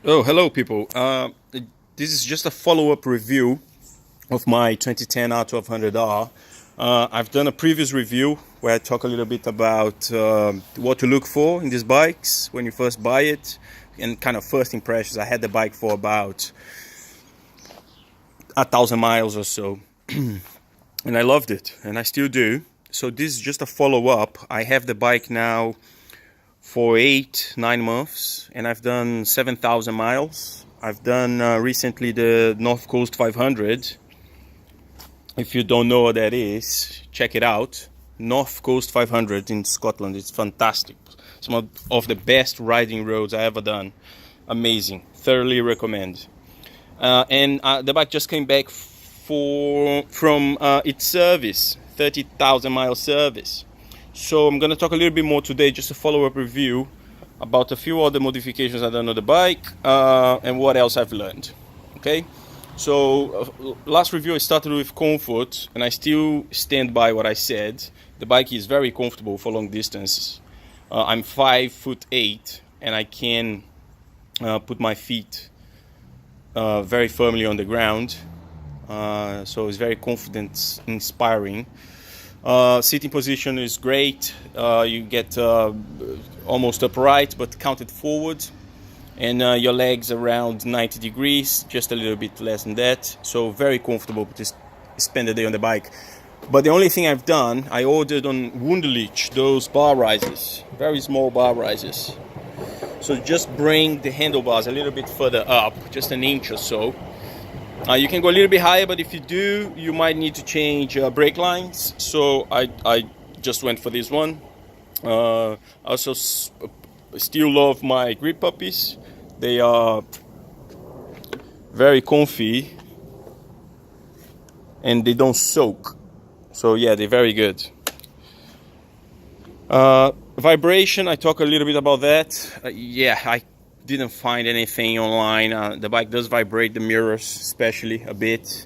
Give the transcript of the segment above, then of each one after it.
Oh, hello, people. This is just a follow-up review of my 2010 R1200R. I've done a previous review where I talk a little bit about what to look for in these bikes when you first buy it and kind of first impressions. I had the bike for about 1,000 miles or so, and I loved it, and I still do. So this is just a follow-up. I have the bike now for 8-9 months, and I've done 7,000 miles. I've done recently the North Coast 500. If you don't know what that is, check it out. North Coast 500 in Scotland. It's fantastic. Some of the best riding roads I ever done. Amazing. Thoroughly recommend. And the bike just came back from its service, 30,000 mile service. So I'm going to talk a little bit more today, just a follow-up review about a few other modifications I've done on the bike and what else I've learned. Okay, so last review I started with comfort, and I still stand by what I said. The bike is very comfortable for long distance. I'm 5'8", and I can put my feet very firmly on the ground. So it's very confidence inspiring. Sitting position is great. You get almost upright but counted forward, and your legs around 90 degrees, just a little bit less than that. So very comfortable to spend the day on the bike. But the only thing I've done, I ordered on Wunderlich those bar risers, very small bar risers. So just bring the handlebars a little bit further up, just an inch or so. You can go a little bit higher, but if you do, you might need to change brake lines. So I just went for this one. I also still love my grip puppies. They are very comfy and they don't soak. So yeah, they're very good. Vibration, I talk a little bit about that. Yeah, I didn't find anything online. The bike does vibrate, the mirrors especially a bit,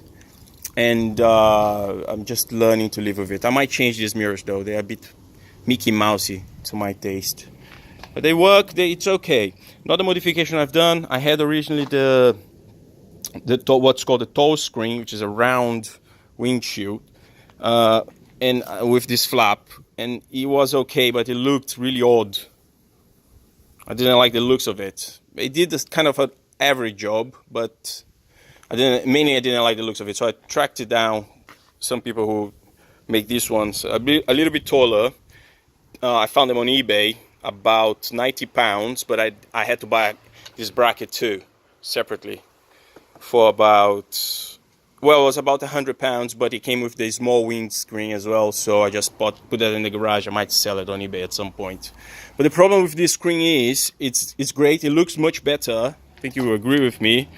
and I'm just learning to live with it. I might change these mirrors though. They're a bit Mickey Mousey to my taste, but they work. It's okay. Another modification I've done, I had originally the what's called the tall screen, which is a round windshield, and with this flap, and it was okay, but it looked really odd. I didn't like the looks of it. It did this kind of an average job, but I didn't like the looks of it. So I tracked it down. Some people who make these ones a little bit taller. I found them on eBay, about 90 pounds, but I had to buy this bracket too, separately, for about, well, it was about 100 pounds, but it came with the small windscreen as well, so I just put that in the garage. I might sell it on eBay at some point. But the problem with this screen is, it's great, it looks much better, I think you will agree with me,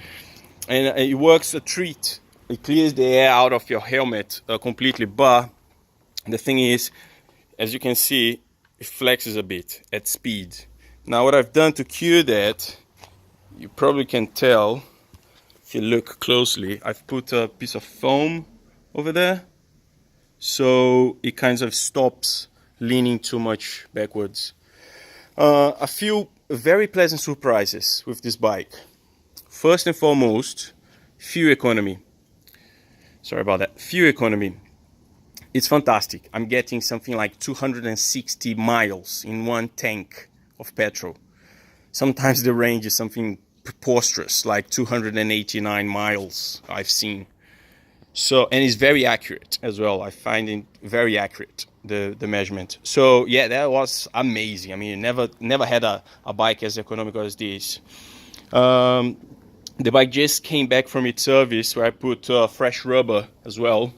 and it works a treat. It clears the air out of your helmet completely, but the thing is, as you can see, it flexes a bit at speed. Now what I've done to cure that, you probably can tell, if you look closely, I've put a piece of foam over there, so it kind of stops leaning too much backwards. A few very pleasant surprises with this bike. First and foremost, fuel economy. Sorry about that. Fuel economy. It's fantastic. I'm getting something like 260 miles in one tank of petrol. Sometimes the range is something preposterous, like 289 miles I've seen. So, and it's very accurate as well. I find it very accurate, the measurement. So yeah, that was amazing. I mean, never had a bike as economical as this. The bike just came back from its service, where I put fresh rubber as well.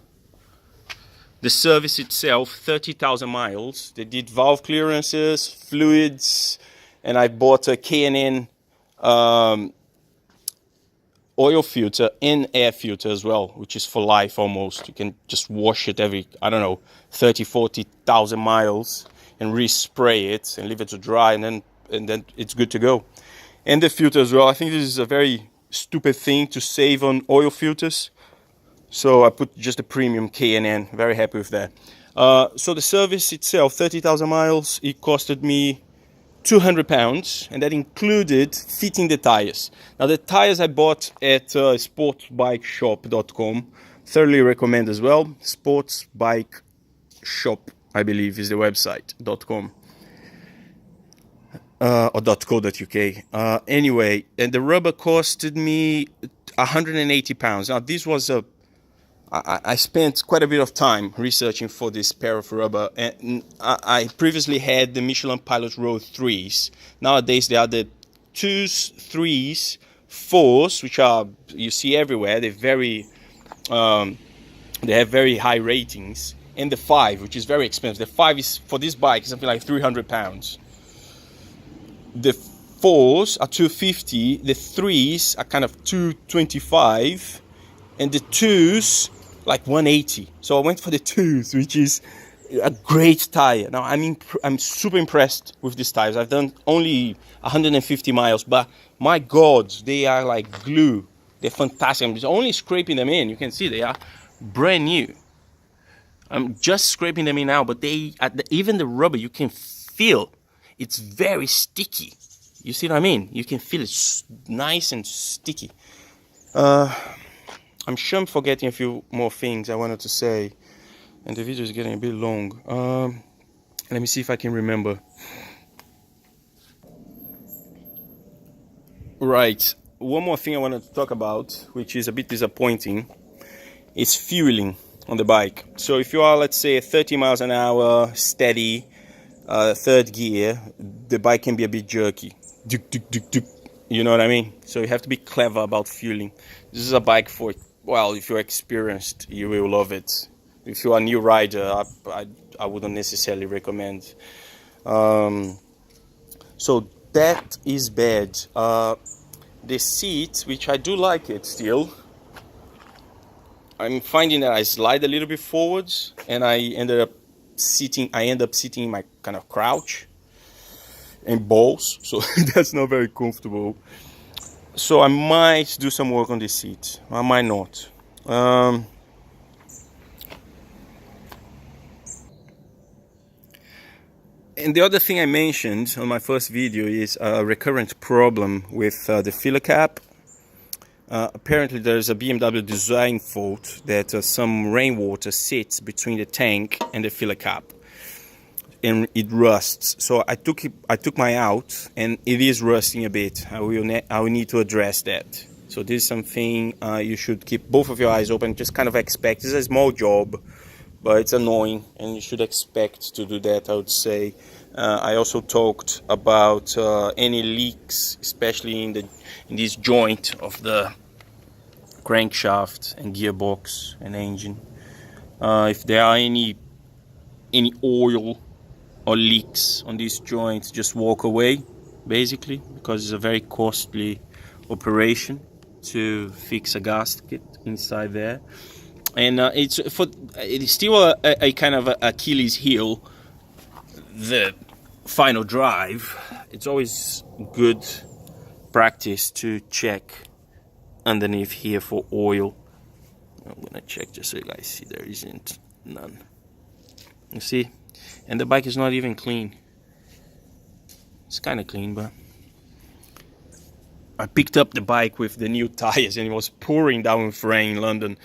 The service itself, 30,000 miles. They did valve clearances, fluids, and I bought a K&N oil filter and air filter as well, which is for life almost. You can just wash it every, I don't know, 40,000 miles and respray it and leave it to dry, and then it's good to go. And the filter as well. I think this is a very stupid thing to save on oil filters, so I put just a premium K&N. Very happy with that. So the service itself, 30,000 miles, it costed me £200, and that included fitting the tires. Now the tires I bought at sportsbikeshop.com, thoroughly recommend as well. Sportsbikeshop, I believe, is the website .com or .co.uk. Anyway, and the rubber costed me £180. Now this was I spent quite a bit of time researching for this pair of rubber, and I previously had the Michelin Pilot Road 3s. Nowadays they are the 2s, 3s, 4s, which are, you see everywhere. They're very, they have very high ratings, and the 5, which is very expensive. The 5 is, for this bike, is something like £300. The 4s are $250, the 3s are kind of $225, and the 2s like $180. So I went for the 2s, which is a great tire. Now I'm super impressed with these tires. I've done only 150 miles, but my God, they are like glue. They're fantastic. I'm just only scraping them in. You can see they are brand new. I'm just scraping them in now, but they, even the rubber, you can feel it's very sticky. You see what I mean? You can feel it's nice and sticky. I'm sure I'm forgetting a few more things I wanted to say, and the video is getting a bit long. Let me see if I can remember. Right, one more thing I wanted to talk about, which is a bit disappointing, is fueling on the bike. So if you are, let's say, 30 miles an hour, steady, third gear, the bike can be a bit jerky. You know what I mean? So you have to be clever about fueling. This is a bike for, well, if you're experienced, you will love it. If you're a new rider, I wouldn't necessarily recommend. So that is bad. The seat, which I do like it still, I'm finding that I slide a little bit forwards, and I end up sitting in my kind of crouch and balls, so that's not very comfortable. So I might do some work on the seat. I might not. And the other thing I mentioned on my first video is a recurrent problem with the filler cap. Apparently there's a BMW design fault that some rainwater sits between the tank and the filler cap, and it rusts. So I took mine out, and it is rusting a bit. I will need to address that. So this is something you should keep both of your eyes open. Just kind of expect. It's a small job, but it's annoying, and you should expect to do that, I would say. I also talked about any leaks, especially in this joint of the crankshaft and gearbox and engine. If there are any oil or leaks on these joints, just walk away, basically, because it's a very costly operation to fix a gasket inside there. And it is still a kind of Achilles heel, the final drive. It's always good practice to check underneath here for oil. I'm gonna check just so you guys see there isn't none. You see, and the bike is not even clean. It's kind of clean, but I picked up the bike with the new tires, and it was pouring down with rain in London.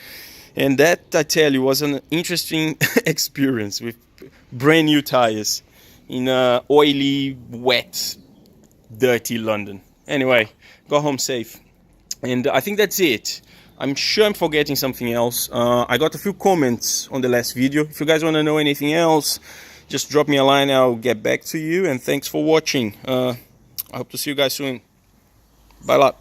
And that, I tell you, was an interesting experience with brand new tires in oily, wet, dirty London. Anyway, got home safe. And I think that's it. I'm sure I'm forgetting something else. I got a few comments on the last video. If you guys want to know anything else, just drop me a line. I'll get back to you. And thanks for watching. I hope to see you guys soon. Bye lot.